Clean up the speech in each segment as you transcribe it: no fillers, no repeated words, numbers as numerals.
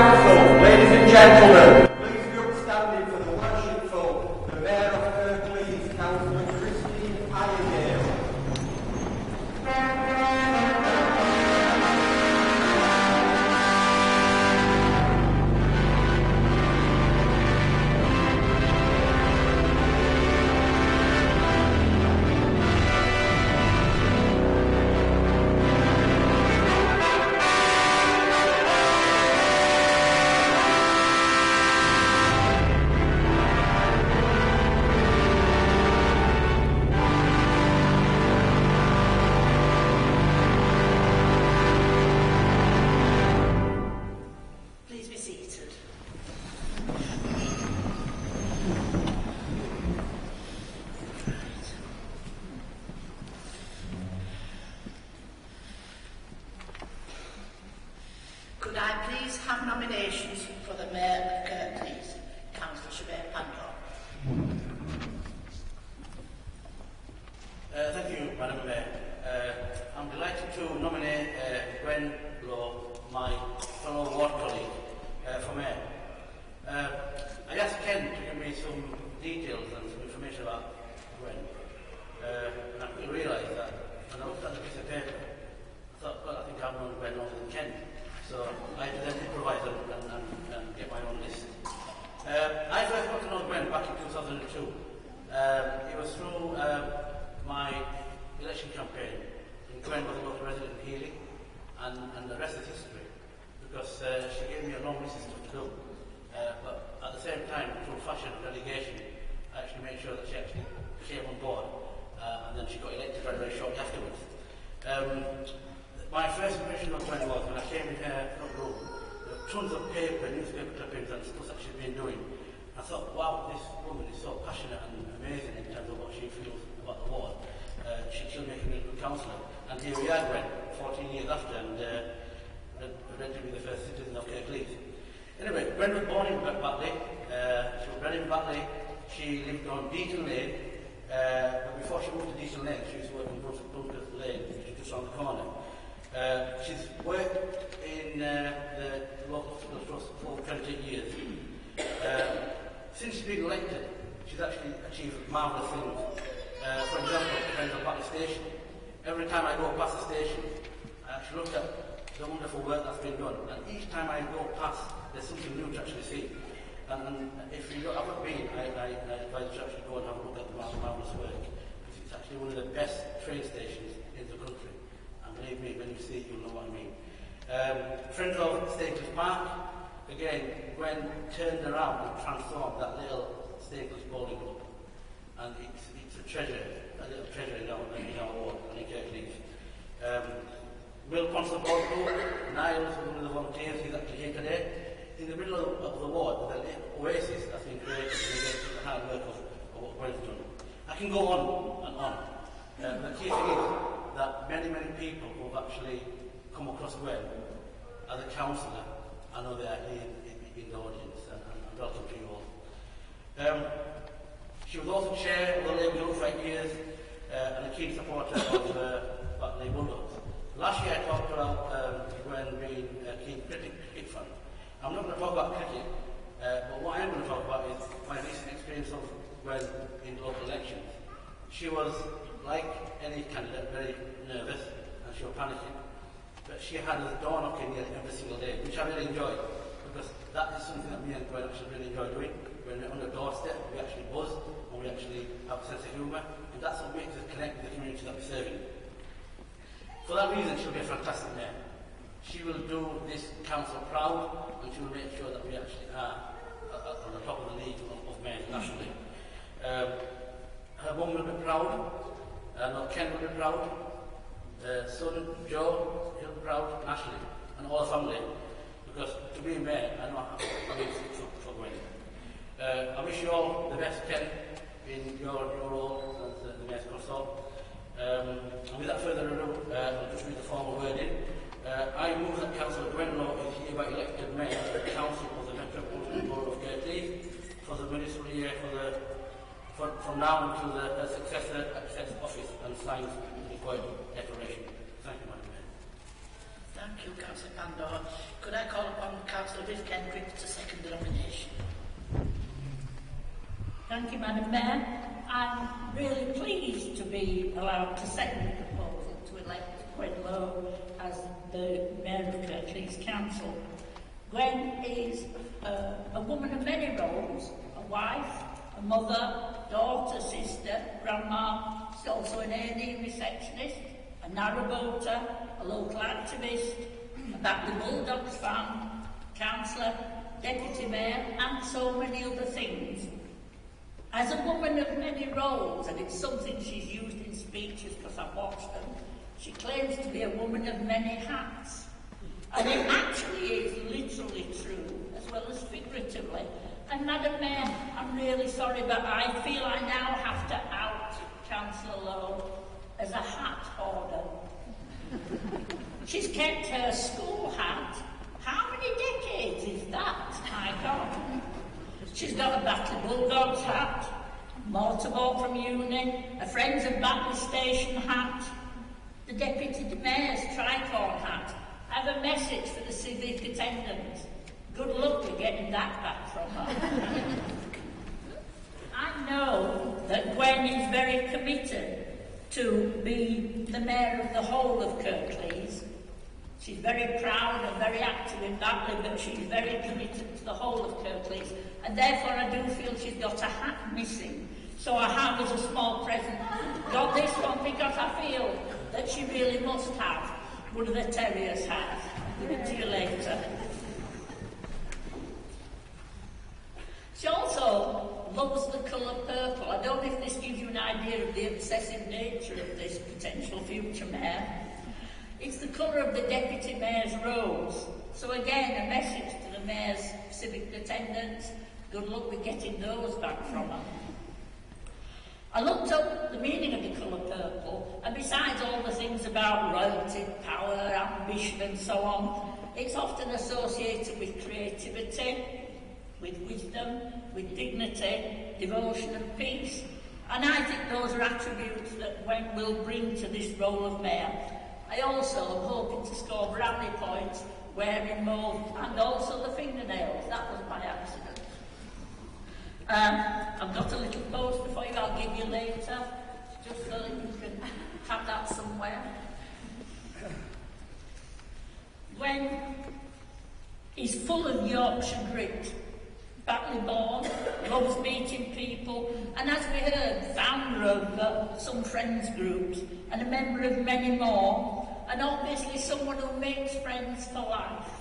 Council, ladies and gentlemen. Please be upstanding for the worshipful, the Mayor of Kirklees, Councillor Kirklees. Could I please have nominations for the Mayor of Kirklees, Councillor Pandor? Thank you, Madam Mayor. I'm delighted to nominate Gwen Lowe, my fellow ward colleague, for Mayor. I asked Ken to give me some details and some information about Gwen. And I quickly realised that when I looked at the piece of paper, I thought, well, I think I've known Gwen longer than Ken. So I had to then improvise and get my own list. I first got to know Gwen back in 2002. It was through my election campaign. And Gwen was a local resident in Healy, and the rest is history, because she gave me a long list of stuff to do. But at the same time, through fashion and delegation, I actually made sure that she actually came on board, and then she got elected very, very shortly afterwards. My first impression of Gwen was when I came in her front room, there were tons of paper, newspaper clippings and stuff that she'd been doing. I thought, wow, this woman is so passionate and amazing in terms of what she feels about the ward. She'll make me a good councillor. And here we are, Gwen, 14 years after, and ready to be the first citizen of Kirklees. Anyway, Gwen was born in Batley. She was bred in Batley. She lived on Deaton Lane. But before she moved to Deaton Lane, she used to work in Bunkers Lane, which is just around the corner. She's worked in the local hospital trust for over 28 years. Since she's been elected, she's actually achieved marvellous things. For example, it depends on Batley Station. Every time I go past the station, I actually look at the wonderful work that's been done, and each time I go past, there's something new to actually see. And if you haven't been, I advise you to actually go and have a look at the marvellous work, because it's actually one of the best train stations in the country. Believe me, when you see it, you'll know what I mean. Friends of Kirklees Park, again, Gwen turned around and transformed that little Kirklees bowling club. And it's a treasure, a little treasure in our ward and in Kirklees. Will Constable Board Group, Niles, one of the volunteers, he's actually here today. In the middle of the ward, there's a little oasis that's been created against the hard work of what Gwen's done. I can go on and on. The key thing is that many people who have actually come across Gwen as a councillor, I know they are here in the audience, and welcome to you all. She was also chair of the Labour Group for 8 years, and a keen supporter of Batley Bulldogs. Last year I talked about Gwen being a keen cricket fan. I'm not going to talk about cricket, but what I am going to talk about is my recent experience of Gwen in local elections. She was, like any candidate, very nervous, and she was panicking. But she had a door knocking nearly every single day, which I really enjoyed, because that is something that me and Gwen actually really enjoy doing. When we're on the doorstep, we actually buzz, and we actually have a sense of humour, and that's what makes us connect with the community that we're serving. For that reason, she'll be a fantastic mayor. She will do this council proud, and she will make sure that we actually are on the top of the league of mayors nationally. Her mum will be proud. Ken will be proud, son Joe, he'll be proud, Ashley, and all the family, because to be mayor, I know how it is for Gwen. I wish you all the best, Ken, in your role as the mayor's consort. And without further ado, I'll just read the formal wording. I move that Councillor Gwen Lowe is hereby elected mayor of the Council of the Metropolitan Borough of Kirklees for the municipal year from now until the successor accepts office and signs the required declaration. Thank you, Madam Mayor. Thank you, Councillor Pandor. Could I call upon Councillor Viv Kennedy? Thank you, Madam Mayor. I'm really pleased to be allowed to second the proposal to elect Gwen Lowe as the Mayor of Kirklees Council. Gwen is a woman of many roles: a wife, a mother, daughter, sister, grandma. She's also an A&E receptionist, a narrowboater, a local activist, a Batley Bulldogs fan, councillor, deputy mayor, and so many other things. As a woman of many roles, and it's something she's used in speeches because I've watched them, she claims to be a woman of many hats. And it actually is literally true, as well as figuratively. And Madam Mayor, I'm really sorry, but I feel I now have to out Councillor Lowe as a hat hoarder. She's kept her school hat. How many decades is that? My God. She's got a Batley Bulldogs hat, motorboat from uni, a Friends of Batley Station hat, the Deputy Mayor's tricorn hat. I have a message for the civic attendants. Good luck with getting that back from her. I know that Gwen is very committed to be the Mayor of the whole of Kirklees. She's very proud and very active in Batley, but she's very committed to the whole of Kirklees, and therefore I do feel she's got a hat missing. So I have, as a small present, got this one because I feel that she really must have one of the terriers' hats. I'll give it to you later. She also loves the colour purple. I don't know if this gives you an idea of the obsessive nature of this potential future mayor. It's the colour of the Deputy Mayor's rose. So again, a message to the Mayor's civic attendants. Good luck with getting those back from her. I looked up the meaning of the colour purple, and besides all the things about royalty, power, ambition and so on, it's often associated with creativity, with wisdom, with dignity, devotion and peace. And I think those are attributes that Gwen will bring to this role of Mayor. I also am hoping to score brownie points wearing mauve and also the fingernails. That was my accident. I've got a little poster for you I'll give you later, just so that you can have that somewhere. Gwen is full of Yorkshire grit. Batley born, loves meeting people, and as we heard, founder of some friends groups and a member of many more, and obviously someone who makes friends for life.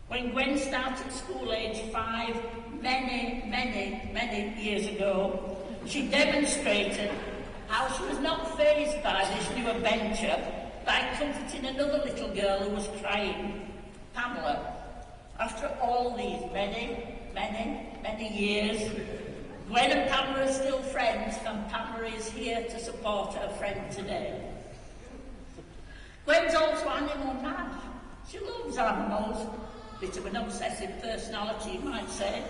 When Gwen started school age 5, many years ago, she demonstrated how she was not fazed by this new adventure by comforting another little girl who was crying, Pamela. After all these many years, Gwen and Pamela are still friends, and Pamela is here to support her friend today. Gwen's also animal mad. She loves animals. Bit of an obsessive personality, you might say.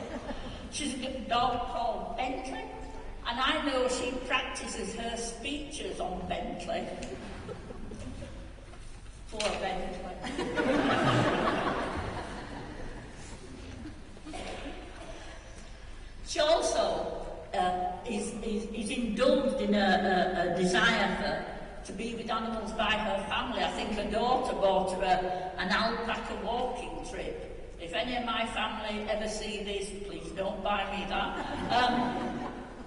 She's got a dog called Bentley, and I know she practices her speeches on Bentley. Poor Bentley. She also is indulged in a desire to be with animals by her family. I think her daughter bought her an alpaca walking trip. If any of my family ever see this, please don't buy me that.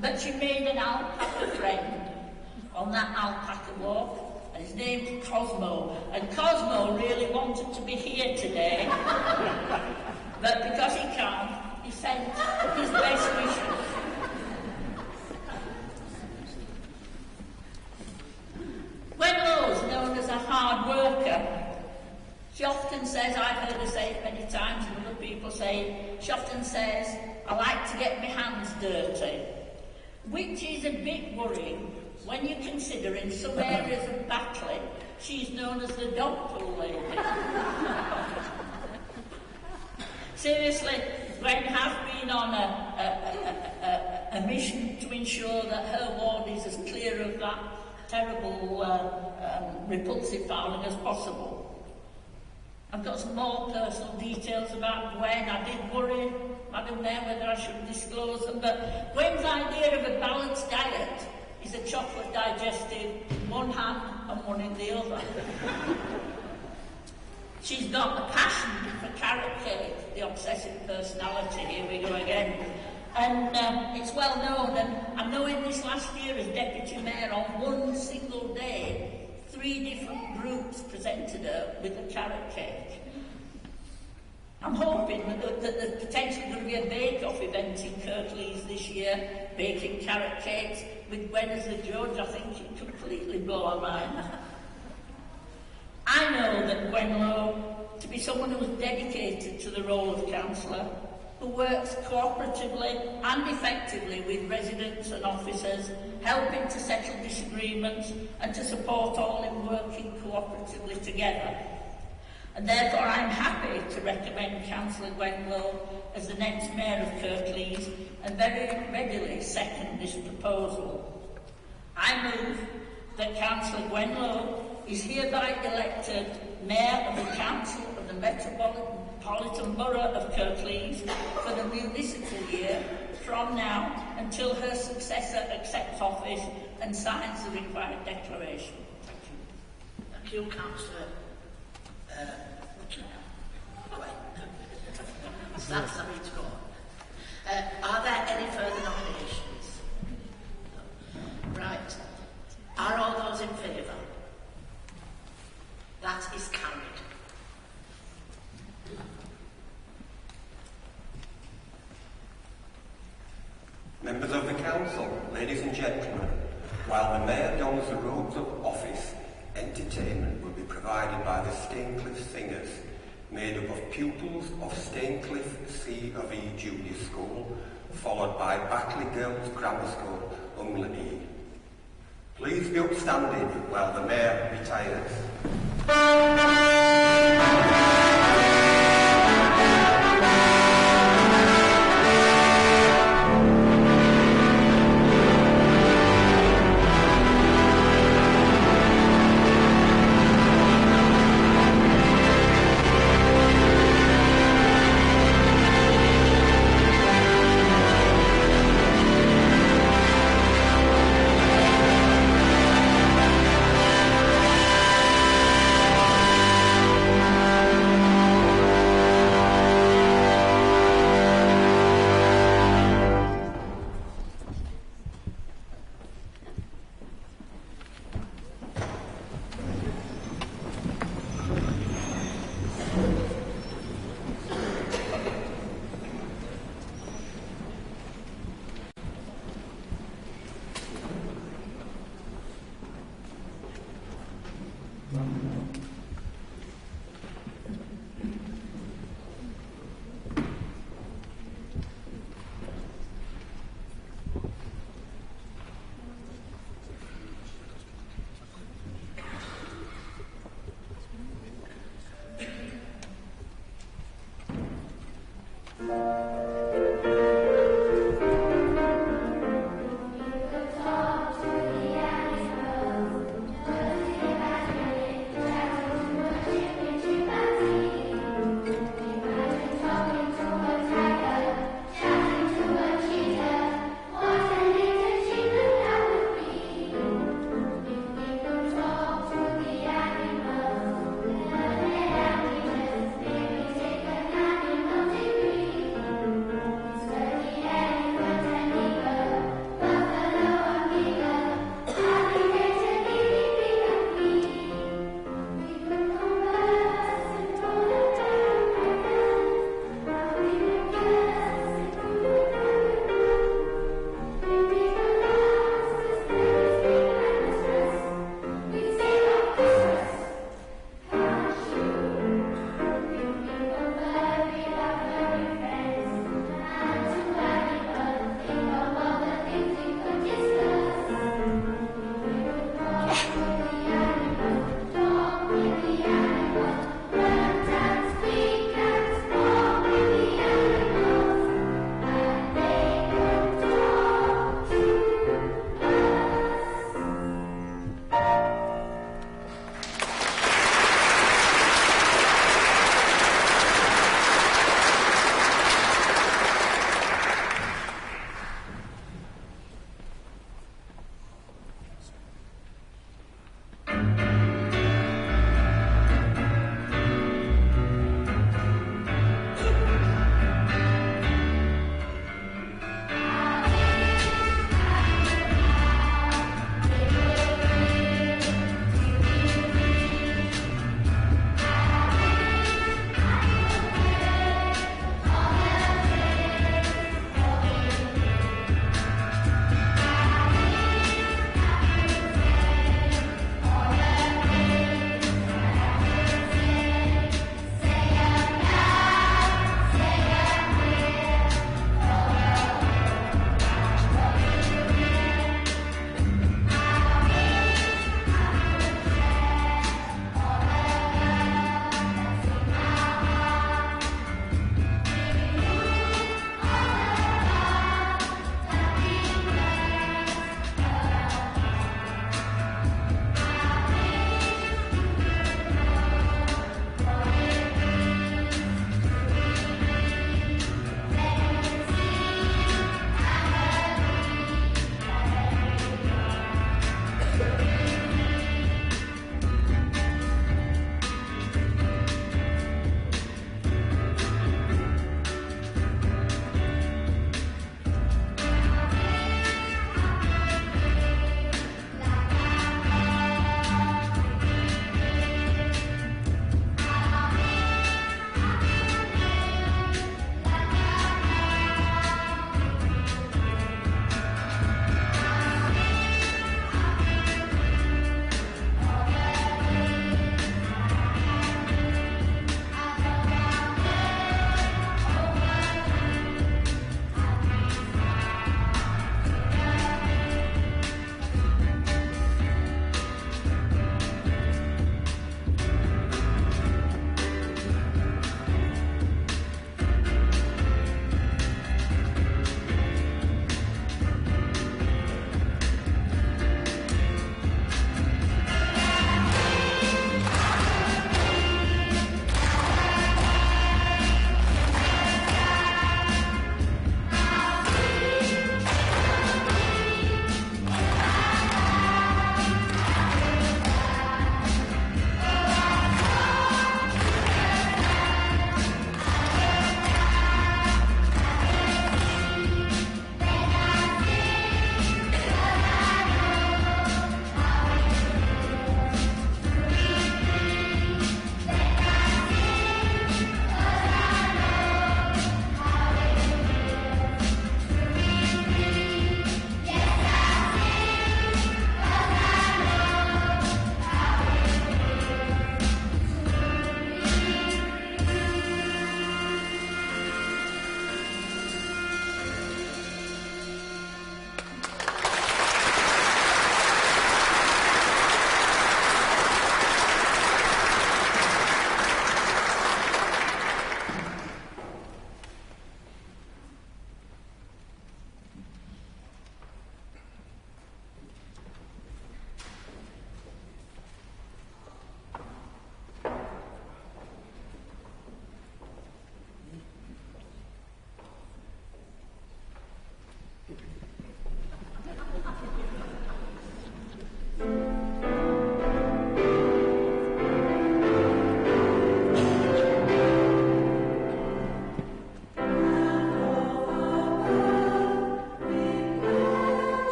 But she made an alpaca friend on that alpaca walk, and his name's Cosmo. And Cosmo really wanted to be here today, but because he can't, he sent his best wishes. Gwen Lowe's known as a hard worker. She often says, I've heard her say it many times, and other people say, she often says, I like to get my hands dirty, which is a bit worrying when you consider in some areas of Batley, she's known as the dog pool lady. Seriously, Gwen has been on a mission to ensure that her ward is as clear of that terrible, repulsive fouling as possible. I've got some more personal details about Gwen. I did worry, Madam Mayor, whether I should disclose them, but Gwen's idea of a balanced diet is a chocolate digestive in one hand and one in the other. She's got a passion for carrot cake, the obsessive personality, here we go again. And it's well known, and I know in this last year as Deputy Mayor, on one single day, 3 different groups presented her with a carrot cake. I'm hoping that there's potentially going to be a bake-off event in Kirklees this year, baking carrot cakes, with Gwen as the judge. I think it completely blow our mind. I know that Gwen Lowe to be someone who is dedicated to the role of councillor, who works cooperatively and effectively with residents and officers, helping to settle disagreements and to support all in working cooperatively together. And therefore I'm happy to recommend Councillor Gwen Lowe as the next Mayor of Kirklees and very readily second this proposal. I move that Councillor Gwen Lowe is hereby elected Mayor of the Council of the Metropolitan Borough of Kirklees for the municipal year from now until her successor accepts office and signs the required declaration. Thank you. Thank you, Councillor. That's the way to go. Are there any further nominations? No. Right. Are all those in favour? That is carried. Members of the Council, ladies and gentlemen, while the Mayor dons the robes of office, entertainment will be provided by the Staincliffe Singers, made up of pupils of Staincliffe C of E Junior School, followed by Batley Girls Grammar School, Umlanee. Please be upstanding while the Mayor retires.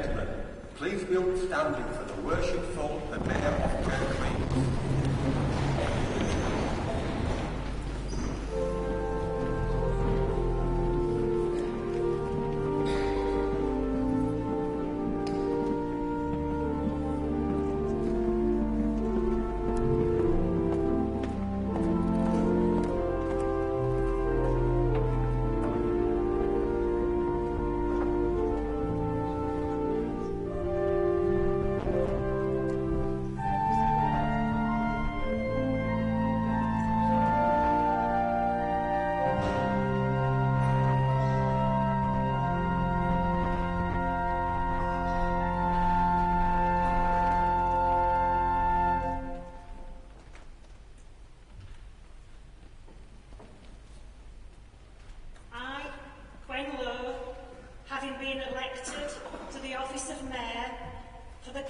gentlemen, please be upstanding for the worshipful the Mayor of Kirklees.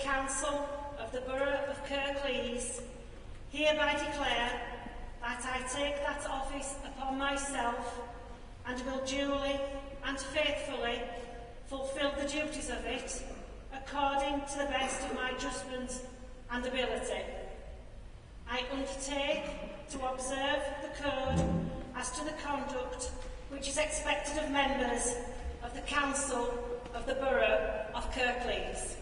Council of the Borough of Kirklees hereby declare that I take that office upon myself and will duly and faithfully fulfil the duties of it according to the best of my judgment and ability. I undertake to observe the code as to the conduct which is expected of members of the Council of the Borough of Kirklees.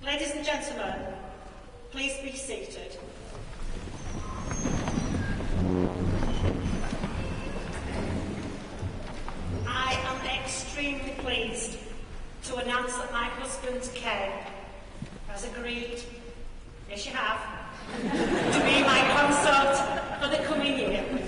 Ladies and gentlemen, please be seated. I am extremely pleased to announce that my husband, Ken, has agreed, yes you have, to be my consort for the coming year.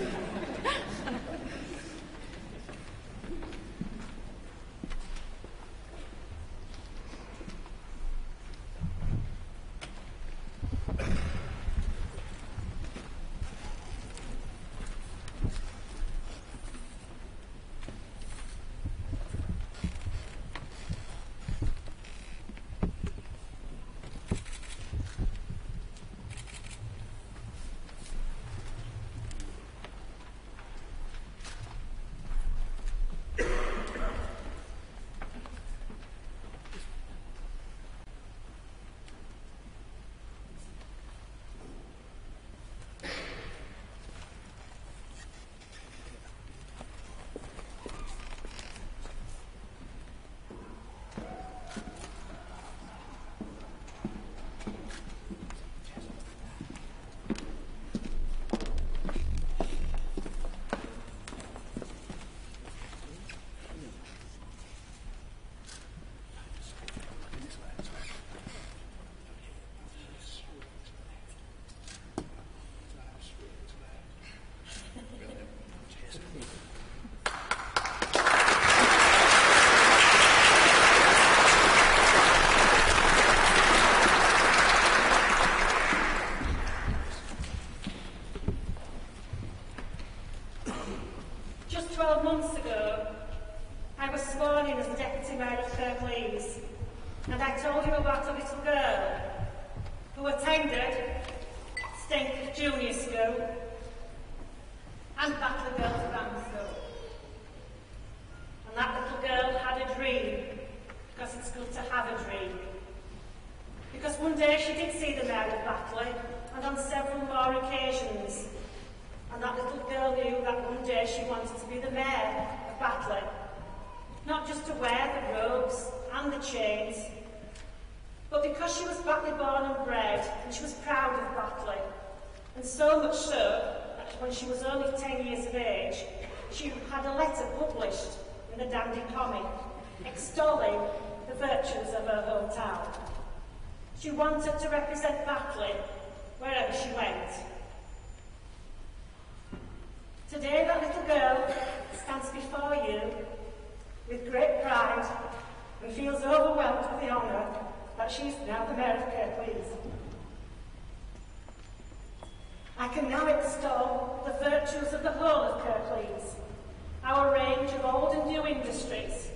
I told you about a little girl who attended Stink Junior School and Batley Girls Grammar School. And that little girl had a dream, because it's good to have a dream. Because one day she did see the Mayor of Batley, and on several more occasions. And that little girl knew that one day she wanted to be the Mayor of Batley. Not just to wear the robes and the chains, but because she was Batley born and bred, and she was proud of Batley. And so much so, that when she was only 10 years of age, she had a letter published in the Dandy Comic, extolling the virtues of her hometown. She wanted to represent Batley wherever she went. Today that little girl stands before you with great pride and feels overwhelmed with the honour that she's now the Mayor of Kirklees. I can now extol the virtues of the whole of Kirklees, our range of old and new industries,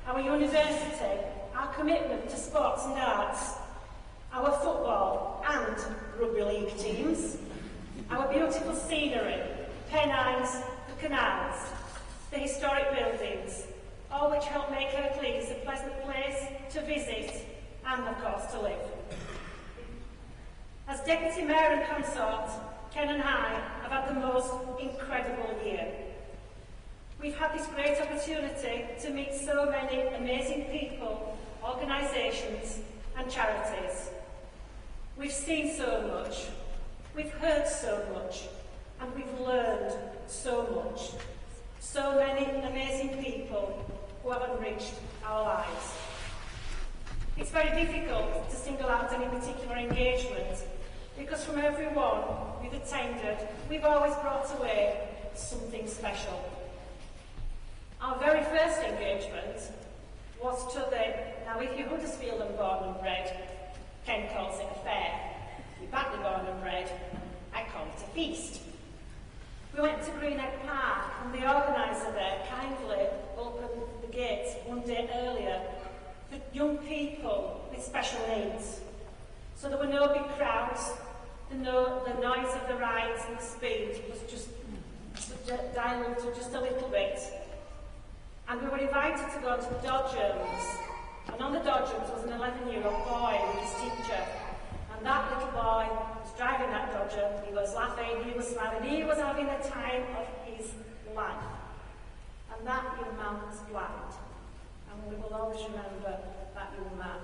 our university, our commitment to sports and arts, our football and rugby league teams, our beautiful scenery, Pennines, the canals, the historic buildings, all which help make Kirklees a pleasant place to visit and, of course, to live. As Deputy Mayor and Consort, Ken and I have had the most incredible year. We've had this great opportunity to meet so many amazing people, organisations and charities. We've seen so much, we've heard so much, and we've learned so much. So many amazing people who have enriched our lives. It's very difficult to single out any particular engagement, because from everyone we've attended, we've always brought away something special. Our very first engagement was to now if you're Huddersfield and born and bred, Ken calls it a fair. If you're Batley born and bred, I call it a feast. We went to Greenegg Park, and the organiser there kindly opened the gates one day earlier for young people with special needs. So there were no big crowds, the noise of the rides and the speed was just diluted just a little bit. And we were invited to go to the dodgems, and on the dodgems was an 11-year-old boy with his teacher. And that little boy was driving that dodger, he was laughing, he was smiling, he was having the time of his life. And that young man was blind, and we will always remember that young man.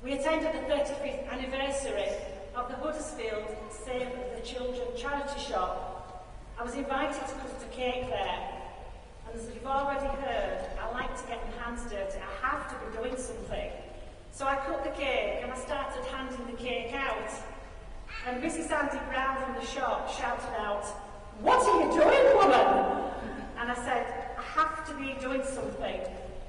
We attended the 35th anniversary of the Huddersfield Save the Children charity shop. I was invited to cut a cake there, and as you've already heard, I like to get my hands dirty, I have to be doing something. So I cut the cake and I started handing the cake out. And Mrs. Andy Brown from the shop shouted out, "What are you doing, woman?" And I said, "I have to be doing something."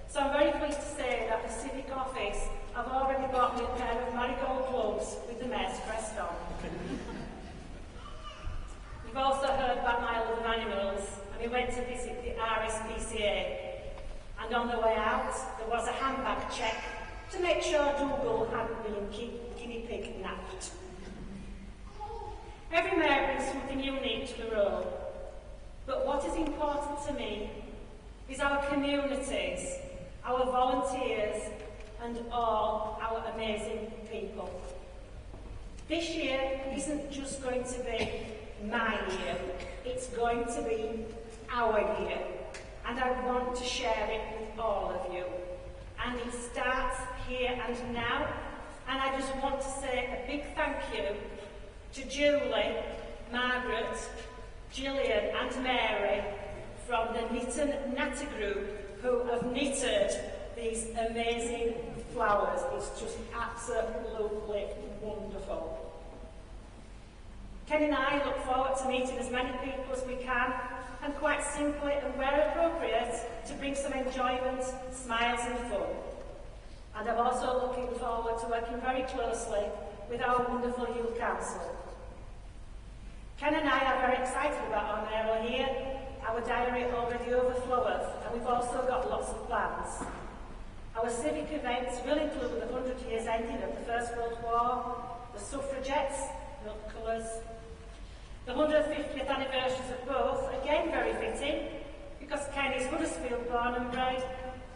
So I'm very pleased to say that the Civic Office have already bought me a pair of marigold gloves with the Mayor's crest on. You've also heard about my love of animals, and we went to visit the RSPCA. And on the way out, there was a handbag check to make sure Dougal hadn't been guinea pig napped. Every mayor brings something unique to the role, but what is important to me is our communities, our volunteers, and all our amazing people. This year isn't just going to be my year, it's going to be our year, and I want to share it with all of you. And it starts here and now, and I just want to say a big thank you to Julie, Margaret, Gillian and Mary from the Knit and Natter group who have knitted these amazing flowers. It's just absolutely wonderful. Ken and I look forward to meeting as many people as we can, and quite simply and where appropriate to bring some enjoyment, smiles and fun. And I'm also looking forward to working very closely with our wonderful youth council. Ken and I are very excited about our mayoral year. Our diary already overfloweth, and we've also got lots of plans. Our civic events will include the 100 years ending of the First World War, the suffragettes, milk colours, the 150th anniversaries of both, again very fitting, because Ken is Huddersfield born and bred,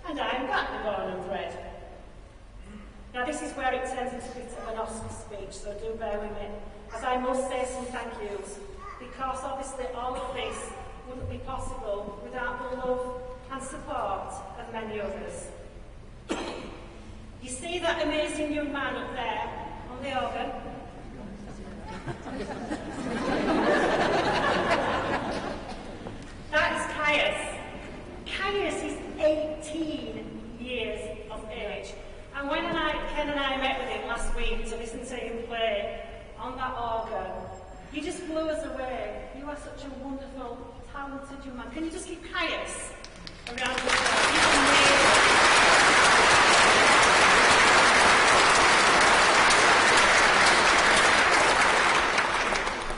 and I'm Batley born and bred. Now this is where it turns into a bit of an Oscar speech, so do bear with me, as I must say some thank yous, because obviously all of this wouldn't be possible without the love and support of many others. You see that amazing young man up there on the organ? That is Caius. Caius is 18 years of age. And when Ken and I met with him last week to listen to him play on that organ, he just blew us away. You are such a wonderful, talented young man. Can you just give Caius a round of applause? He's amazing.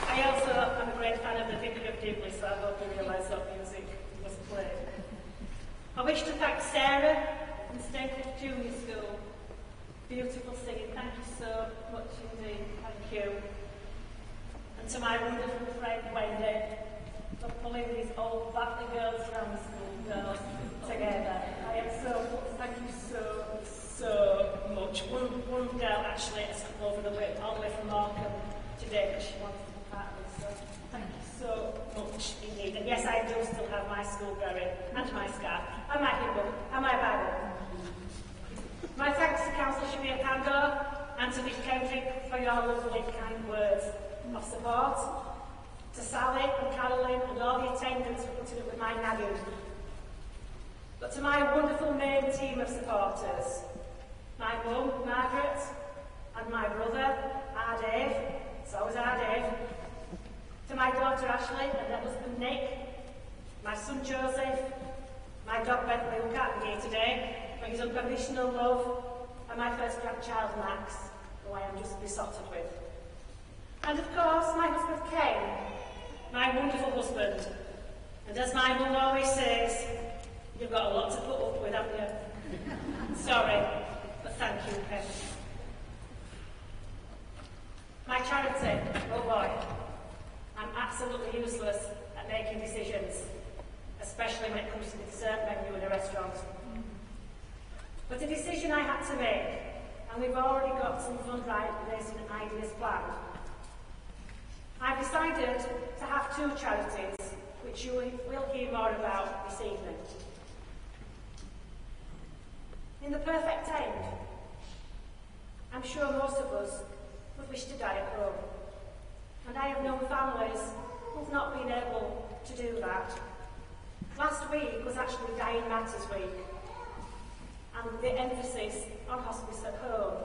I also am a great fan of the Vicar of Dibley, so I hope you realise that music was played. I wish to thank Sarah from Stancliffe Junior School. Beautiful singing, thank you so much indeed, thank you. And to my wonderful friend Wendy for pulling these old Batley girls around the school girls together. I am so, thank you so much. One girl actually has come over all the way from Markham today because she wants to be part of this, so thank you so much indeed. And yes, I do still have my school beret and my scarf and my hymnbook and my Bible. My thanks to Councillor Shamir Pandor and to Nick Kendrick for your lovely kind words of support, to Sally and Caroline and all the attendants for putting up with my nagging. But to my wonderful main team of supporters, my mum, Margaret, and my brother, our Dave, it's always our Dave, to my daughter Ashley and her husband Nick, my son Joseph, my dog Bentley who can't be here today, for his unconditional love, and my first grandchild Max, who I am just besotted with. And of course, my husband Ken, my wonderful husband. And as my mum always says, you've got a lot to put up with, haven't you? Sorry, but thank you, Ken. My charity, oh boy, I'm absolutely useless at making decisions, especially when it comes to the dessert menu in a restaurant. But a decision I had to make, and we've already got some fundraising ideas planned. I've decided to have two charities, which you will hear more about this evening. In the perfect end, I'm sure most of us would wish to die at home. And I have known families who've not been able to do that. Last week was actually Dying Matters Week, and the emphasis on hospice at home.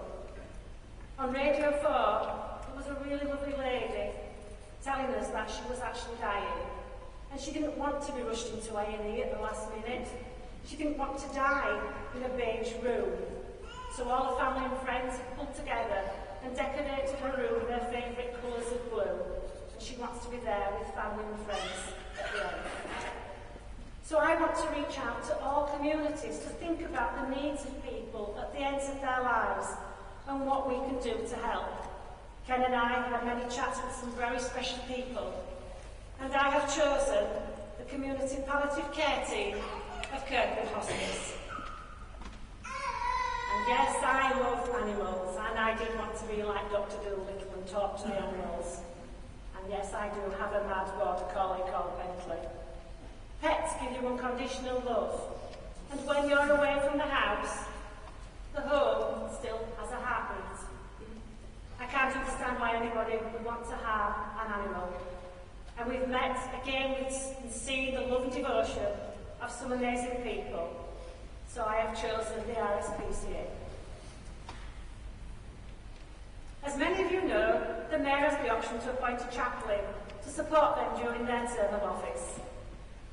On Radio 4, there was a really lovely lady telling us that she was actually dying, and she didn't want to be rushed into A&E at the last minute. She didn't want to die in a beige room. So all the family and friends have pulled together and decorated her room in her favourite colours of blue, and she wants to be there with family and friends at the end. So I want to reach out to all communities to think about the needs of people at the ends of their lives and what we can do to help. Ken and I have had many chats with some very special people, and I have chosen the Community Palliative Care Team of Kirklees Hospice. And yes, I love animals, and I did want to be like Dr. Dolittle and talk to the animals. And yes, I do have a mad border collie called Bentley. Pets give you unconditional love, and when you're away from the house, the home still has a heartbeat. I can't understand why anybody would want to harm an animal. And we've met again and seen the love and devotion of some amazing people. So I have chosen the RSPCA. As many of you know, the Mayor has the option to appoint a chaplain to support them during their term of office.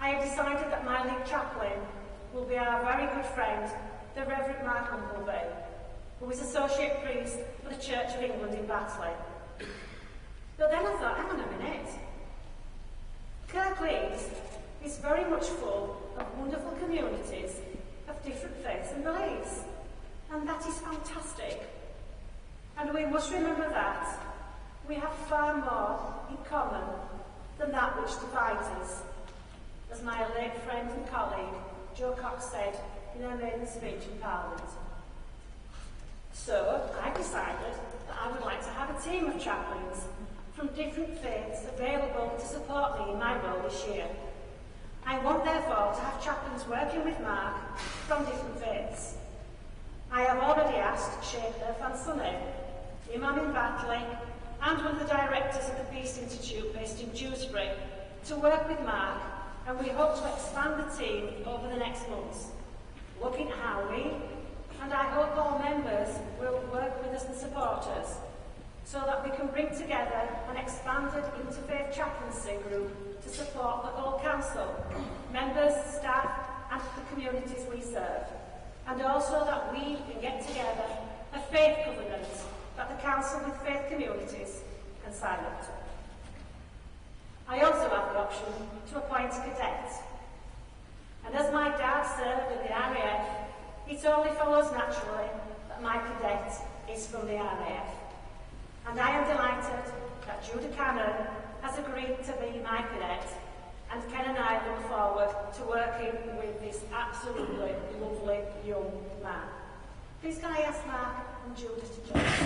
I have decided that my lead chaplain will be our very good friend, the Reverend Mark Humbleby, who is Associate Priest for the Church of England in Batley. But then I thought, hang on a minute. Kirklees is very much full of wonderful communities of different faiths and beliefs. and that is fantastic. And we must remember that we have far more in common than that which divides us, as my late friend and colleague Jo Cox said in her maiden speech in Parliament. So I decided that I would like to have a team of chaplains from different faiths available to support me in my role this year. I want therefore to have chaplains working with Mark from different faiths. I have already asked Sheikh Irfan Sunni, Imam in Batley, and one of the directors of the Peace Institute based in Dewsbury to work with Mark, and we hope to expand the team over the next months, looking at how we, and I hope all members, will work with us and support us, so that we can bring together an expanded interfaith chaplaincy group to support the whole council, members, staff, and the communities we serve, and also that we can get together a faith covenant that the council with faith communities can sign up to. I also have the option to appoint a cadet. And as my dad served in the RAF, it only follows naturally that my cadet is from the RAF. And I am delighted that Judah Cannon has agreed to be my cadet, and Ken and I look forward to working with this absolutely lovely young man. Please can I ask Mark and Judah to join us?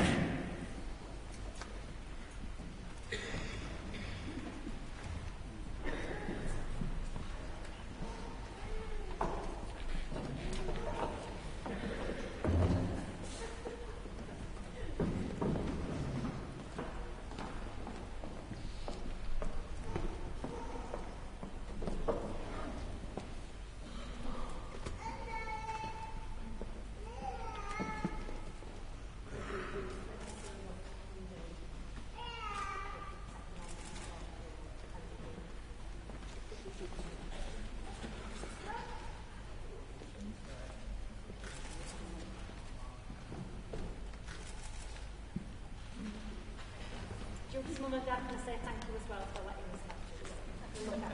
Judah's mum and dad can say thank you as well for letting us have Judah.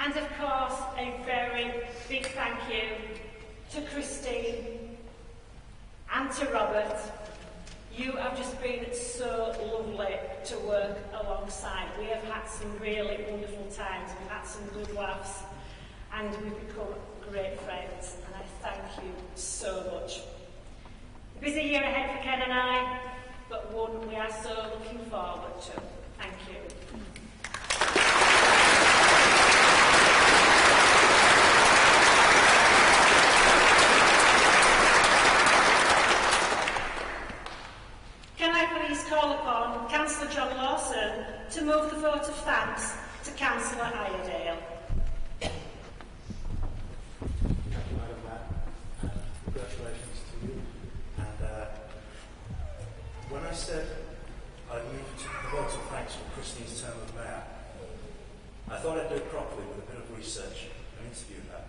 And of course, a very big thank you to Christine and to Robert. You have just been so lovely to work alongside. We have had some really wonderful times, we've had some good laughs, and we've become great friends, and I thank you so much. A busy year ahead for Ken and I, but one we are so looking forward to. Thank you. Call upon Councillor John Lawson to move the vote of thanks to Councillor Iredale. Thank you, Madam Mayor. Congratulations to you. And when I said I'd move to the vote of thanks for Christine's term of mayor, I thought I'd do it properly with a bit of research and interview her.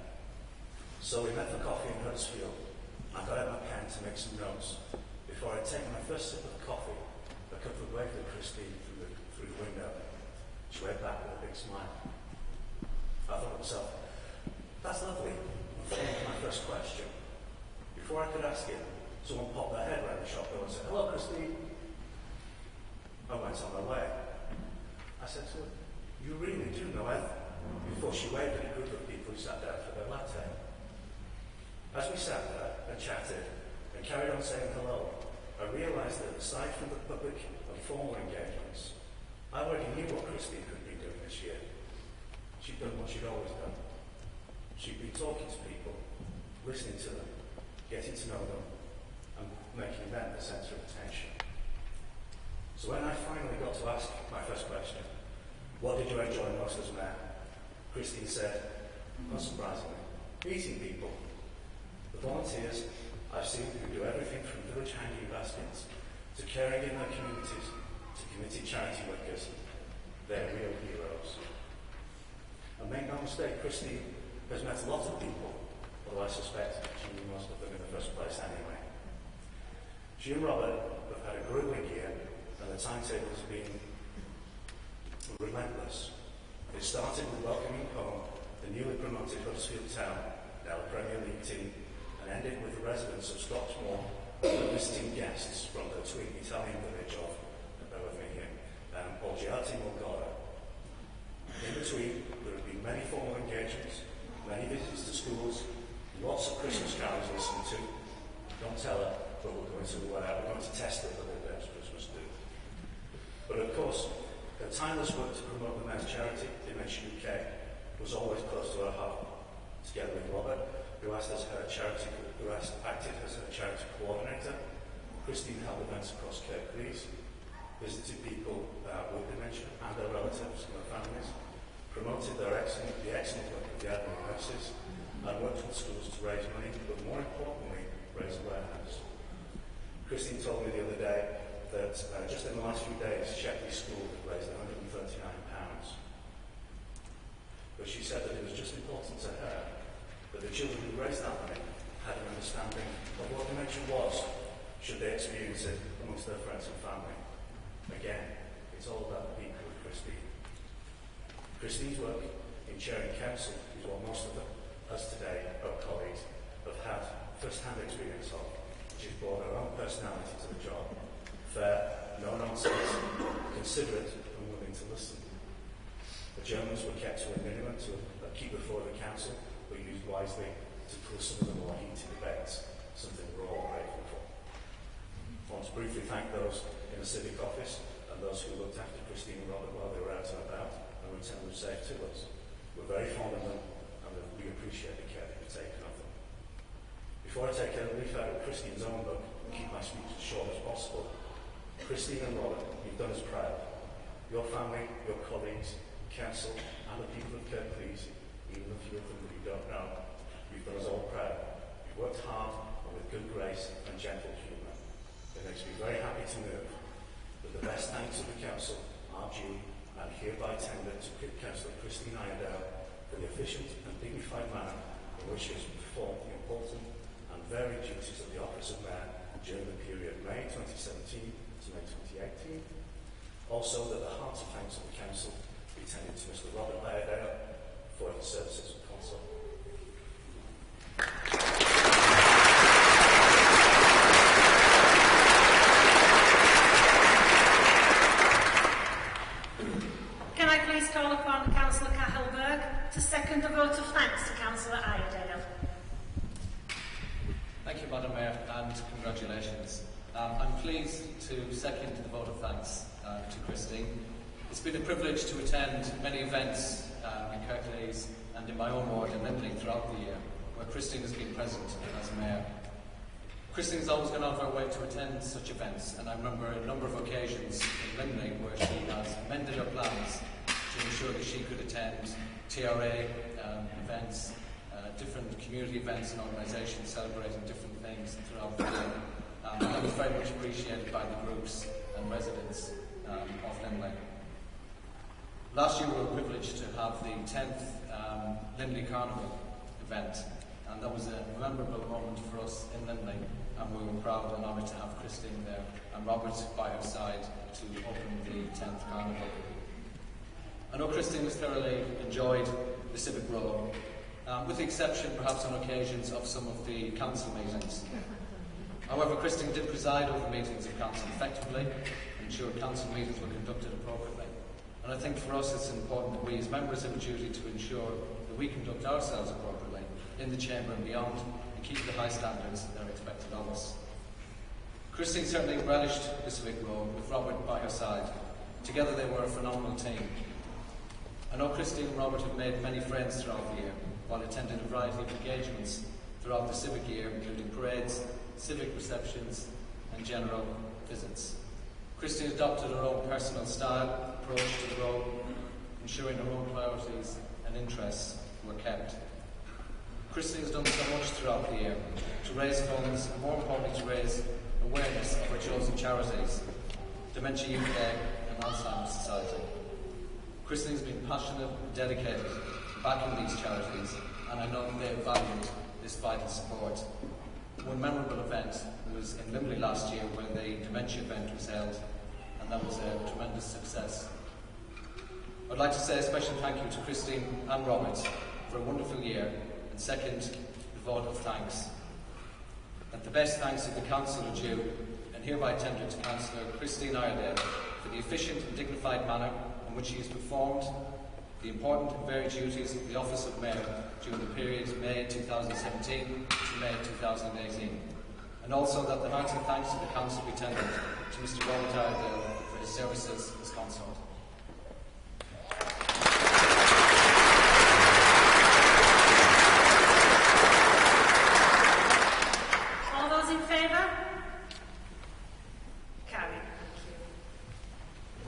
So we met for coffee in Huddersfield. I got out my pen to make some notes. Before I'd taken my first sip of coffee, a couple of waved at Christine through the window. She waved back with a big smile. I thought to myself, that's lovely. I'm thinking of my first question. Before I could ask it, someone popped their head around the shop door and said, "Hello, Christine." I went on my way. I said to her, "You really do know Ethel?" Before she waved at a group of people who sat down for their latte. As we sat there and chatted and carried on saying hello, I realised that aside from the public and formal engagements, I already knew what Christine had been doing this year. She'd done what she'd always done. She'd been talking to people, listening to them, getting to know them, and making them the centre of attention. So when I finally got to ask my first question, what did you enjoy most as mayor? Christine said, not surprisingly, meeting people. The volunteers I've seen who do everything from village hanging baskets to caring in their communities to committed charity workers, they're real heroes. And make no mistake, Christine has met a lot of people, although I suspect she knew most of them in the first place anyway. She and Robert have had a grueling year, and the timetable has been relentless. It started with welcoming home the newly promoted Huddersfield Town, now a Premier League team, and ended with the residents of Stocksmore and visiting guests from the twin Italian village of, bear with me here, Olgiati Mulgora. In between, there have been many formal engagements, many visits to schools, lots of Christmas carols listened to. Don't tell her, but we're going to test it a little bit as Christmas do. But of course, her tireless work to promote the men's charity, Dimension UK, was always close to her heart. Together with Robert, who acted as her charity coordinator, Christine held events across Kirklees, visited people with dementia and their relatives and their families, promoted the excellent work of the admin nurses, and worked with schools to raise money, but more importantly, raise awareness. Christine told me the other day that just in the last few days, Shepley School had raised £139. But she said that it was just important to her that the children who raised that money had an understanding of what dementia was, should they experience it amongst their friends and family. Again, it's all about the people of Christine. Christine's work in chairing council is what most of us today, our colleagues, have had first-hand experience of, which has brought her own personality to the job. Fair, no nonsense, considerate and willing to listen. The Germans were kept to a minimum to keep before the council, but used wisely to pull some of the more heated debates, something we're all grateful for. I want to briefly thank those in the civic office and those who looked after Christine and Robert while they were out and about and returned them safe to us. We're very fond of them and we appreciate the care that you've taken of them. Before I take a leaf out of Christine's own book and keep my speech as short as possible, Christine and Robert, you've done us proud. Your family, your colleagues, council and the people of Kirklees, even a few of them that you don't know, you've done us all proud. You've worked hard and with good grace and gentle humour. It makes me very happy to know that the best thanks of the council are due and hereby tendered to Councillor Christine Iredale for the efficient and dignified manner in which she has performed the important and varied duties of the office of mayor during the period May 2017 to May 2018. Also that the hearty thanks of the council be tendered to Mr. Robert Iredale for his services with council. Can I please call upon Councillor Cahilberg to second the vote of thanks to Councillor Iredale? Thank you, Madam Mayor, and congratulations. I'm pleased to second the vote of thanks to Christine. It's been a privilege to attend many events in Kirklees and in my own ward in Lindley throughout the year, where Christine has been present as Mayor. Christine has always gone out of her way to attend such events, and I remember a number of occasions in Lindley where she has amended her plans to ensure that she could attend TRA events, different community events and organisations celebrating different things throughout the year. And that was very much appreciated by the groups and residents of Lindley. Last year we were privileged to have the 10th Lindley Carnival event, and that was a memorable moment for us in Lindley, and we were proud and honoured to have Christine there and Robert by her side to open the 10th Carnival. I know Christine has thoroughly enjoyed the civic role, with the exception perhaps on occasions of some of the council meetings. However, Christine did preside over meetings of council effectively and ensured council meetings were conducted appropriately. And I think for us it's important that we as members have a duty to ensure that we conduct ourselves appropriately in the chamber and beyond, and keep the high standards that are expected of us. Christine certainly relished the civic role with Robert by her side. Together they were a phenomenal team. I know Christine and Robert have made many friends throughout the year, while attending a variety of engagements throughout the civic year, including parades, civic receptions, and general visits. Christine adopted her own personal style, approach to the role, ensuring her own priorities and interests were kept. Christine has done so much throughout the year to raise funds and, more importantly, to raise awareness of her chosen charities, Dementia UK and Alzheimer's Society. Christine has been passionate and dedicated to backing these charities, and I know that they have valued this vital support. One memorable event was in Limley last year when the dementia event was held, and that was a tremendous success. I'd like to say a special thank you to Christine and Robert for a wonderful year, and second, the vote of thanks. And the best thanks to the Council are due, and hereby tender to Councillor Christine Iredale for the efficient and dignified manner in which she has performed the important and varied duties of the Office of Mayor during the period May 2017 to May 2018. And also that the hearty thanks to the Council be tendered to Mr Robert Iredale for his services as Consort. All those in favour? Carried.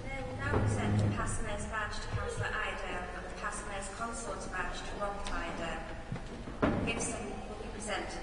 They will now present the Past Mayor's badge to Councillor Iredale and the Past Mayor's Consort badge to Robert Iredale. Gibson will be presented.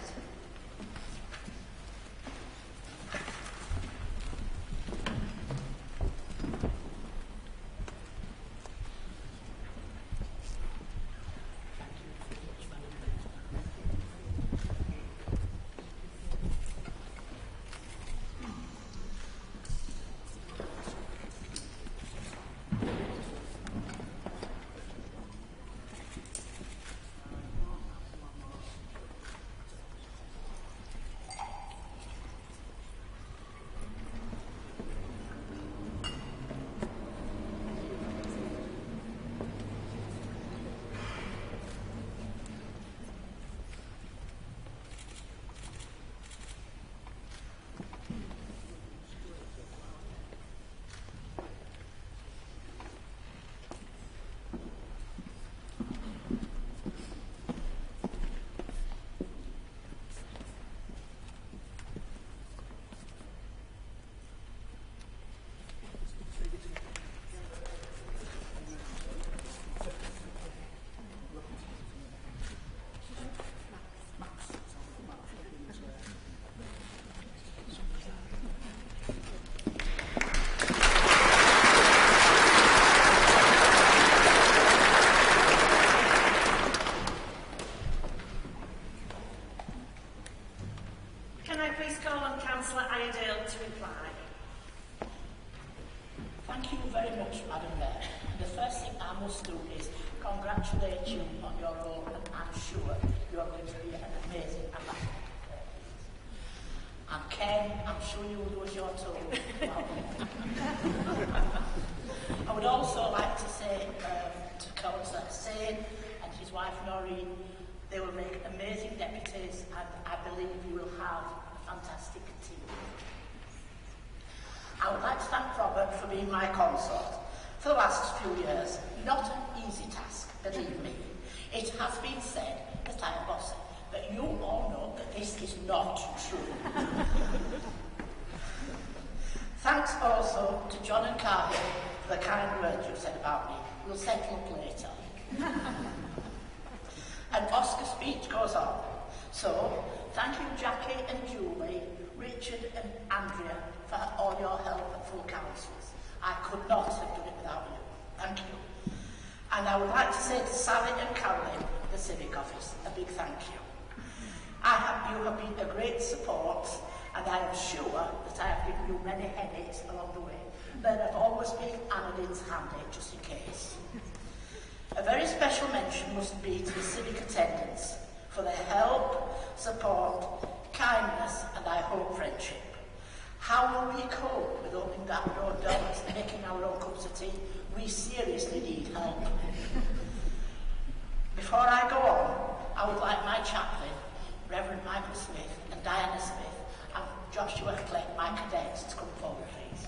Thank you very much, Madam Mayor. The first thing I must do is congratulate you on your role, and I'm sure you're going to be an amazing ambassador. And Ken, I'm sure you will do as you're told. I would also like to say to Councillor Hussain and his wife Noreen, they will make amazing deputies, and I believe you will have a fantastic team. I would like to thank Robert for being my consort for the last few years. Not an easy task, believe me. It has been said that I am bossy, but you all know that this is not true. Thanks also to John and Carhill for the kind words you've said about me. We'll settle up later. And Oscar's speech goes on. So, thank you Jackie and Julie, Richard and Andrea for all your help at full councils. I could not have done it without you. Thank you. And I would like to say to Sally and Caroline, the Civic Office, a big thank you. You have been a great support, and I am sure that I have given you many headaches along the way, but I've always been Annaline's handy, just in case. A very special mention must be to the civic attendants for their help, support, kindness, and I hope friendship. How will we cope with opening that door doors and making our own cups of tea? We seriously need help. Before I go on, I would like my chaplain, Reverend Michael Smith and Diana Smith, and Joshua Clay, my cadets, to come forward, please.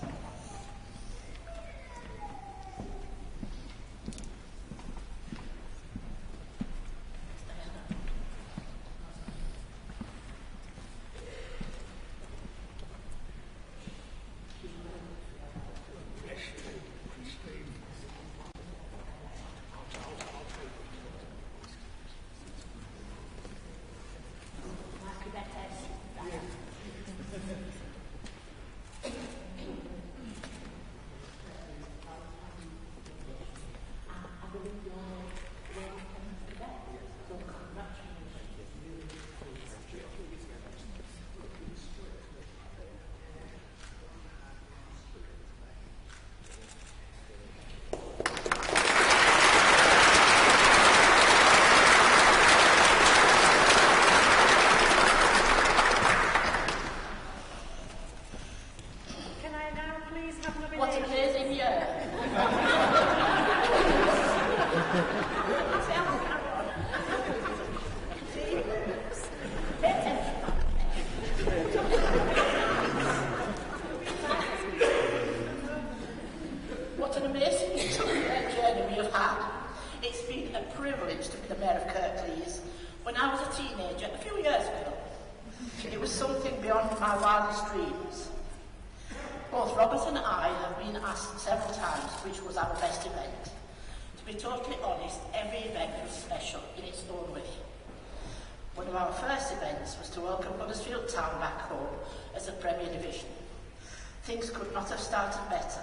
Things could not have started better,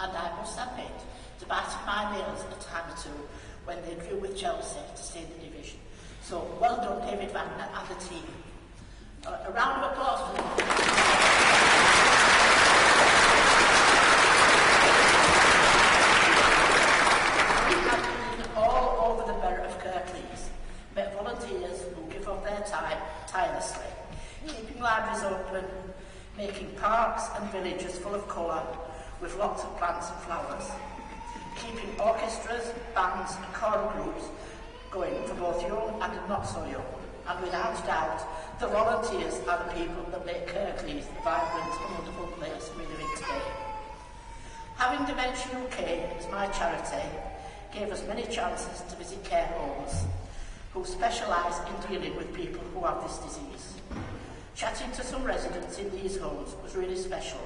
and I must admit, debated my nails a time or two when they drew with Chelsea to stay in the division. So, well done, David Wagner and the team. A round of applause for them. We have been all over the borough of Kirklees, met volunteers who give up their time tirelessly, keeping libraries open, making parks and villages full of colour with lots of plants and flowers, keeping orchestras, bands and choral groups going for both young and not so young. And without doubt, the volunteers are the people that make Kirklees the vibrant and wonderful place we live in today. Having Dementia UK as my charity gave us many chances to visit care homes who specialise in dealing with people who have this disease. Chatting to some residents in these homes was really special,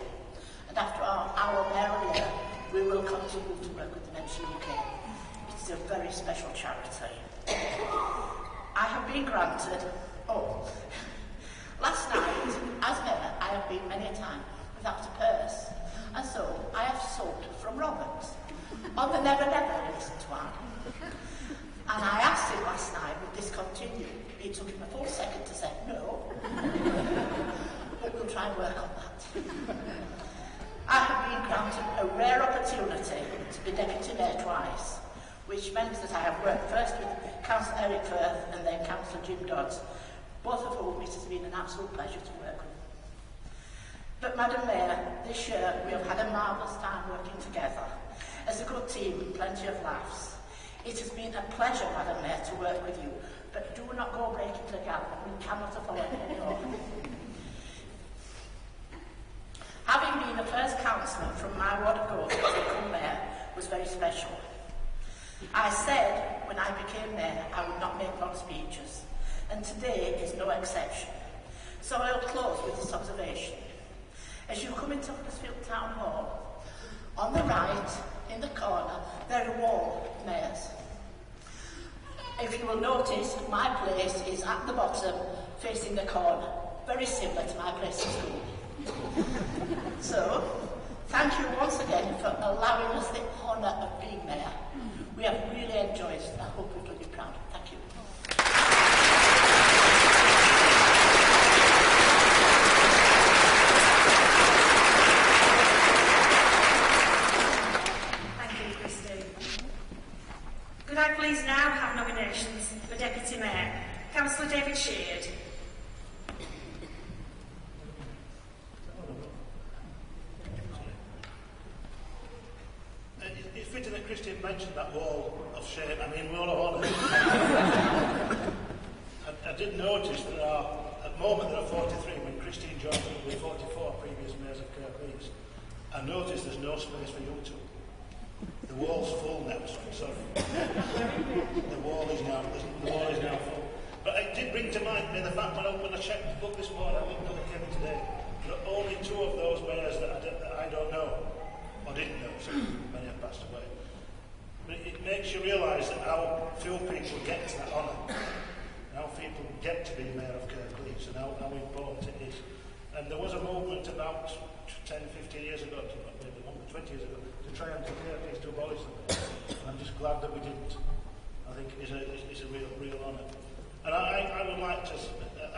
and after our mayoral year, we will continue to work with Dementia UK. It's a very special charity. I have been granted, last night, as mayor, I have been many a time without a purse, and so I have sought from Roberts on the Never Never list one. And I asked him last night, would this continue? It took him a full second to say no, but we'll try and work on that. I have been granted a rare opportunity to be deputy mayor twice, which meant that I have worked first with Councillor Eric Firth and then Councillor Jim Dodds, both of whom it has been an absolute pleasure to work with. But Madam Mayor, this year we have had a marvellous time working together as a good team with plenty of laughs. It has been a pleasure, Madam Mayor, to work with you, but do not go breaking the gap. We cannot afford it anymore. Having been the first councillor from my ward of Grove to become mayor was very special. I said when I became mayor I would not make long speeches, and today is no exception. So I'll close with this observation. As you come into Huddersfield Town Hall, on the right, in the corner, there are wall mayors. If you will notice, my place is at the bottom, facing the corner, very similar to my place at school. So, thank you once again for allowing us the honour of being mayor. We have really enjoyed it. I hope we've done you proud. Thank you. Thank you, Christine. Could I please now have nominations for Deputy Mayor? Councillor David Sheard. It's fitting that Christine mentioned that wall of shame. I mean, we all have honour. did notice that at the moment there are 43, when Christine joined us with 44 previous mayors of Kirklees. I noticed there's no space for you two. The wall's full now, so I'm sorry. The wall is now full. But it did bring to mind the fact when I checked the book this morning, I looked at the Kevin today, there are only 2 of those mayors that I don't know, or didn't know, so many have passed away. But it makes you realise that how few people get to that honour, and how people get to be mayor of Kirklees, and how important it is. And there was a movement about 10, 15 years ago, maybe longer, 20 years ago, to try and get Kirklees to abolish them. And I'm just glad that we didn't. I think it is a real honour. And I would like to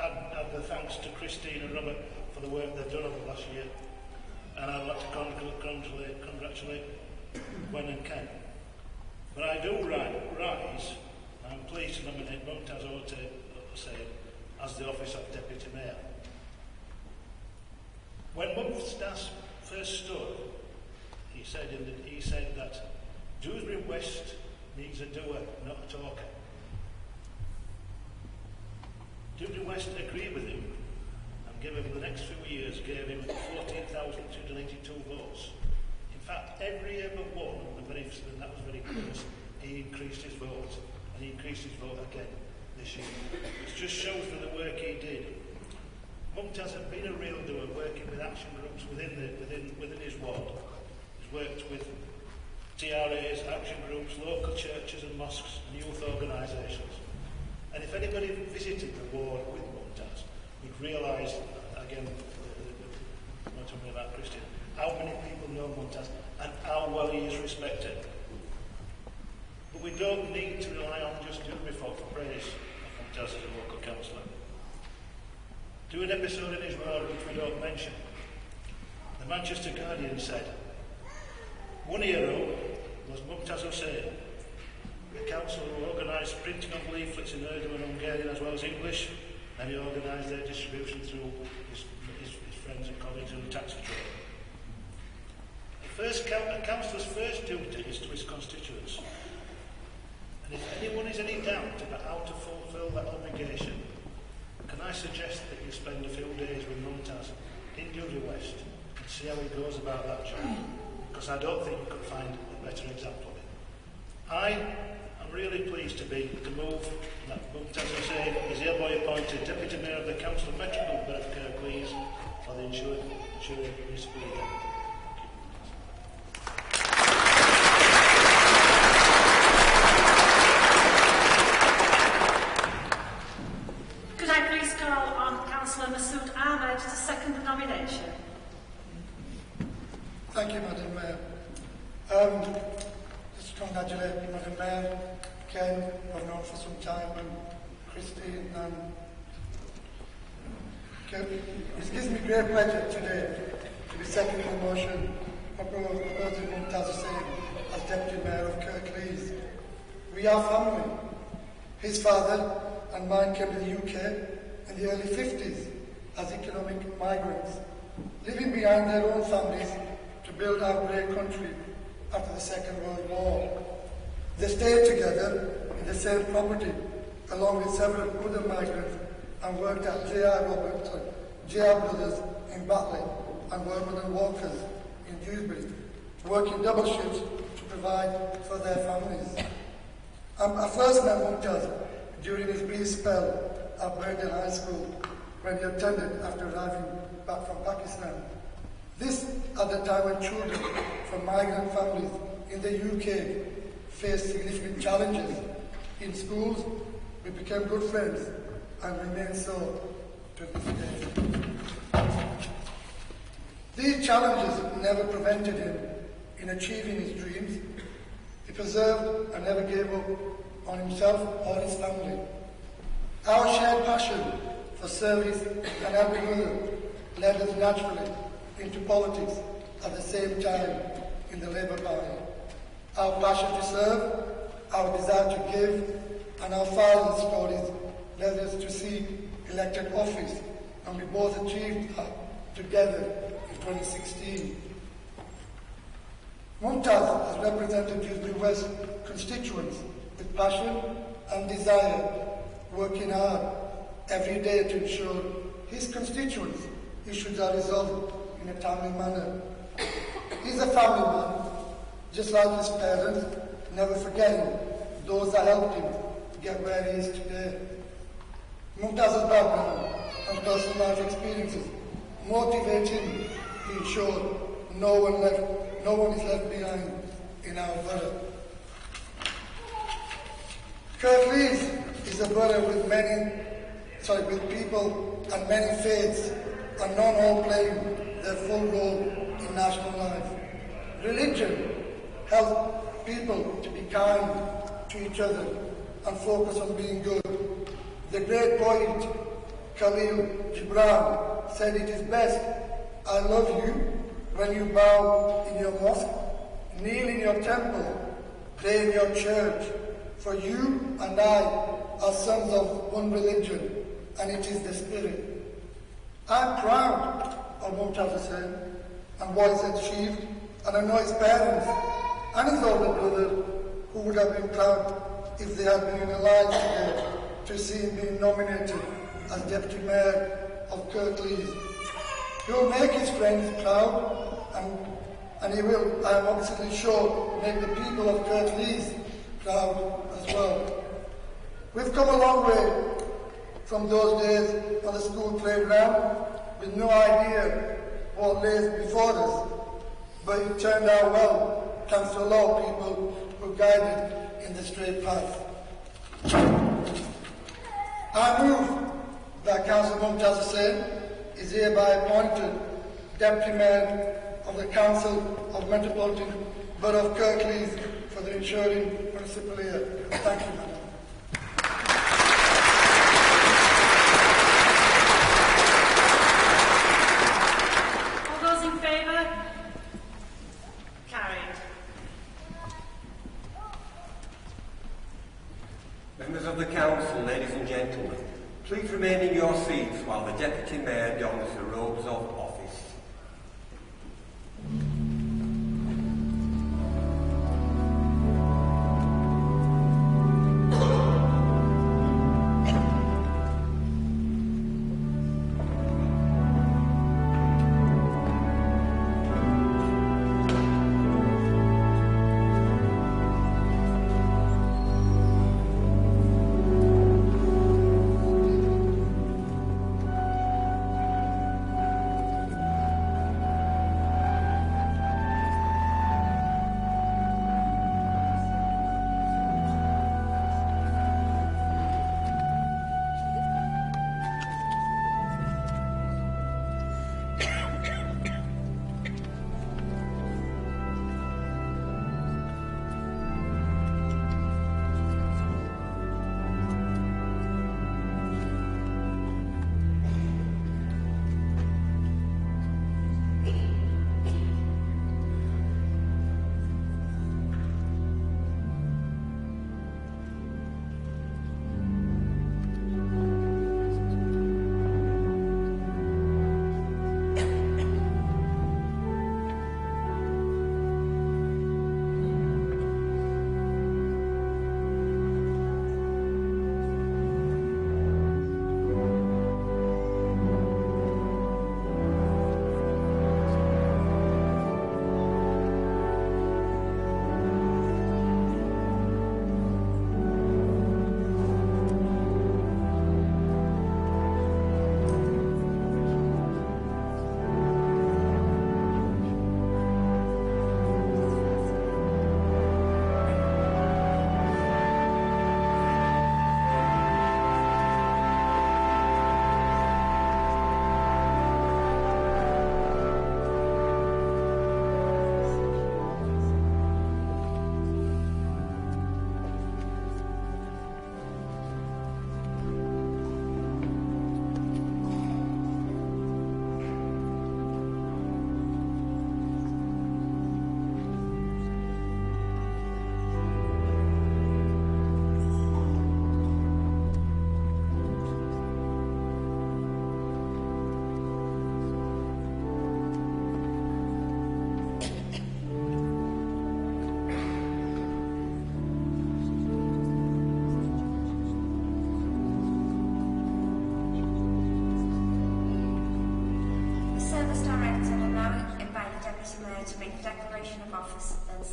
add the thanks to Christine and Robert for the work they've done over the last year. And I'd like to congratulate Gwen and Ken. But I do rise, I'm pleased to nominate Mumtaz Hussain as the office of Deputy Mayor. When Mumtaz first stood, he said that Dewsbury West needs a doer, not a talker. Dewsbury West agreed with him and gave him the next few years, gave him 14,282 votes. In fact, every year but one, and that was very close, he increased his vote, and he increased his vote again this year. It just shows for the work he did. Mumtaz has been a real doer, working with action groups within his ward. He's worked with TRAs, action groups, local churches and mosques, and youth organisations. And if anybody visited the ward with Mumtaz, would realise, again, not talking about Christian, how many people know Mumtaz and how well he is respected. But we don't need to rely on just Dewsbury folk for praise of Mumtaz as a local councillor. Do an episode in his ward which we don't mention. The Manchester Guardian said, 1 hero was Mumtaz Hussain, the council who organised printing of leaflets in Urdu and Hungarian as well as English, and he organised their distribution through his friends and colleagues in the taxi trade. A councillor's first duty is to his constituents. And if anyone is any doubt about how to fulfil that obligation, can I suggest that you spend a few days with Mumtaz in Dewsbury West and see how he goes about that job? Because I don't think you could find a better example of it. I am really pleased to move that Mumtaz Hussain is hereby appointed Deputy Mayor of the Council of Metropolitan Borough of Kirklees for the ensuing municipal year. Thank you, Madam Mayor. Just to congratulate Madam Mayor, Ken, who I've known for some time, and Christine and Ken. It gives me great pleasure today to be seconding the motion proposing Mumtaz Hussain as Deputy Mayor of Kirklees. We are family. His father and mine came to the UK in the early 50s as economic migrants, leaving behind their own families to build our great country after the Second World War. They stayed together in the same property along with several other migrants and worked at J.R. Roberts, J.R. Brothers in Batley and Workman and Walkers in Dewsbury, working double shifts to provide for their families. I first met Mumtaz during his brief spell at Bergen High School when he attended after arriving back from Pakistan. This at the time when children from migrant families in the UK faced significant challenges. In schools, we became good friends and remain so to this day. These challenges never prevented him in achieving his dreams. He persevered and never gave up on himself or his family. Our shared passion for service and helping others led us naturally into politics at the same time in the Labour Party. Our passion to serve, our desire to give, and our father's stories led us to seek elected office, and we both achieved that together in 2016. Mumtaz has represented Dewsbury West constituents with passion and desire, working hard every day to ensure his constituents' issues are resolved in a timely manner. He's a family man, just like his parents, never forgetting those that helped him get where he is today. Mumtaz's background and personal life experiences motivate him to ensure no one is left behind in our borough. Kirklees is a borough with people and many faiths, and not all playing their full role in national life. Religion helps people to be kind to each other and focus on being good. The great poet Khalil Gibran said it is best, I love you when you bow in your mosque, kneel in your temple, pray in your church, for you and I are sons of one religion, and it is the Spirit. I'm proud of Mumtaz Hussain and what he's achieved, and I know his parents and his older brother who would have been proud if they had been alive today to see him being nominated as Deputy Mayor of Kirklees. He will make his friends proud, and he will, I am absolutely sure, make the people of Kirklees proud as well. We've come a long way from those days on the school playground with no idea what lays before us, but it turned out well thanks to a lot of people who guided in the straight path. I move that Councillor Mumtaz Hussain is hereby appointed Deputy Mayor of the Council of Metropolitan Borough of Kirklees for the ensuing municipal year. Thank you, Madam. All those in favour? Carried. Members of the Council, ladies and gentlemen, please remain in your seats while the Deputy Mayor dons the robes of office.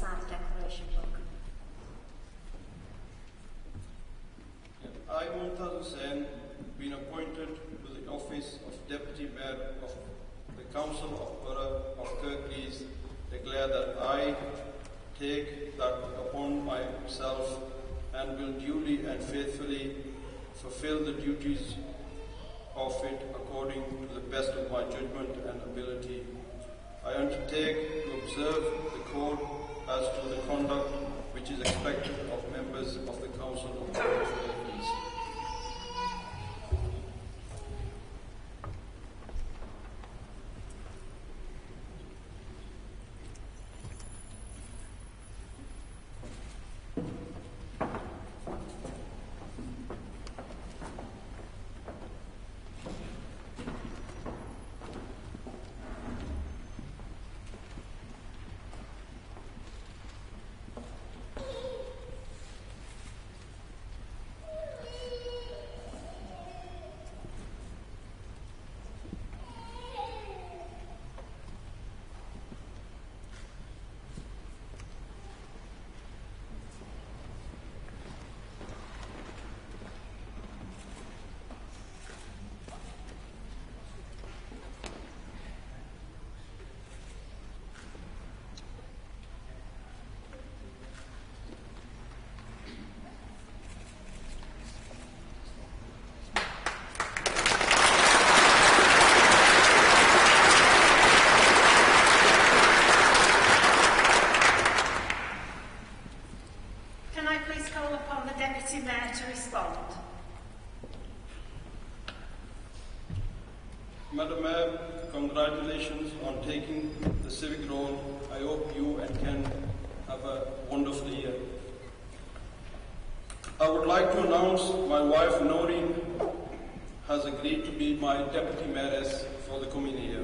sign the declaration book. I, Mumtaz Hussain, being appointed to the office of Deputy Mayor of the Council of Borough of Kirklees, declare that I take that upon myself and will duly and faithfully fulfill the duties of it according to the best of my judgment and ability. I undertake to observe the code as to the conduct which is expected of members of the Council of Borough of Kirklees. Madam Mayor, congratulations on taking the civic role. I hope you and Ken have a wonderful year. I would like to announce my wife Noreen has agreed to be my Deputy Mayoress for the coming year.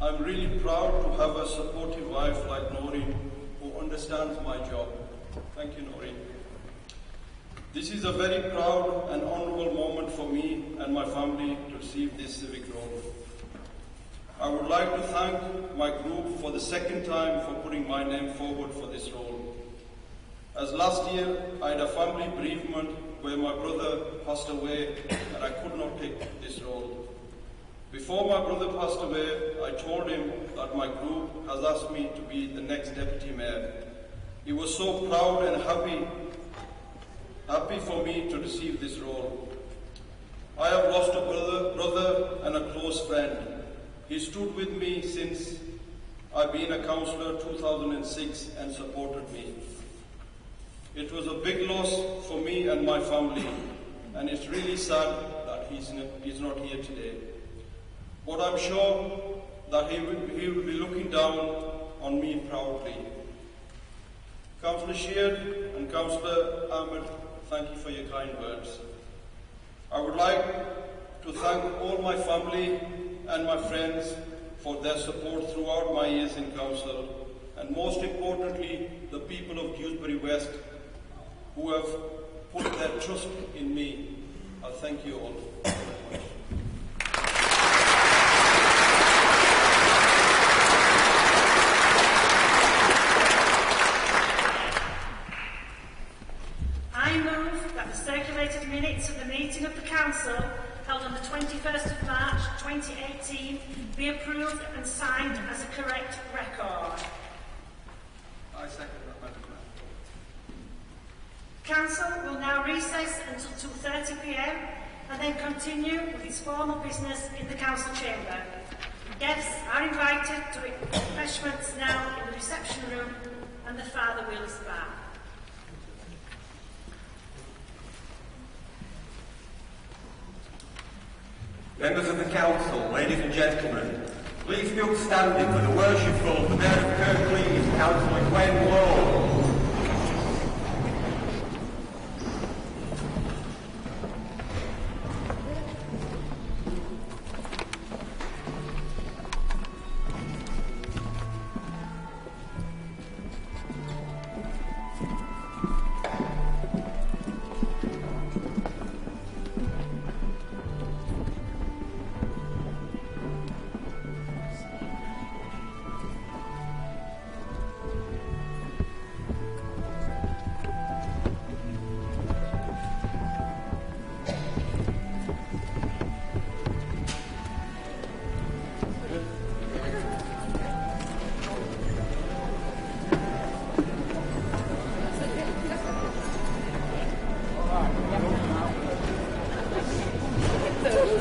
I'm really proud to have a supportive wife like Noreen who understands my job. Thank you, Noreen. This is a very proud and honourable moment for me and my family to receive this civic role. I would like to thank my group for the second time for putting my name forward for this role. As last year, I had a family bereavement where my brother passed away and I could not take this role. Before my brother passed away, I told him that my group has asked me to be the next deputy mayor. He was so proud and happy for me to receive this role. I have lost a brother and a close friend. He stood with me since I've been a councillor 2006 and supported me. It was a big loss for me and my family, and it's really sad that he's not here today. But I'm sure that he will be looking down on me proudly. Councillor Sheard and Councillor Ahmed, thank you for your kind words. I would like to thank all my family and my friends for their support throughout my years in council, and most importantly, the people of Dewsbury West who have put their trust in me. I thank you all very much. I move circulated minutes of the meeting of the Council held on the 21st of March 2018 be approved and signed as a correct record. I second that, Madam Mayor. Council will now recess until 2:30 p.m. and then continue with its formal business in the Council chamber. Guests are invited to refreshments now in the reception room and the Father Willis bar. Members of the Council, ladies and gentlemen, please be upstanding for the worshipful of the Mayor of Kirklees, Councillor Gwen Lowe.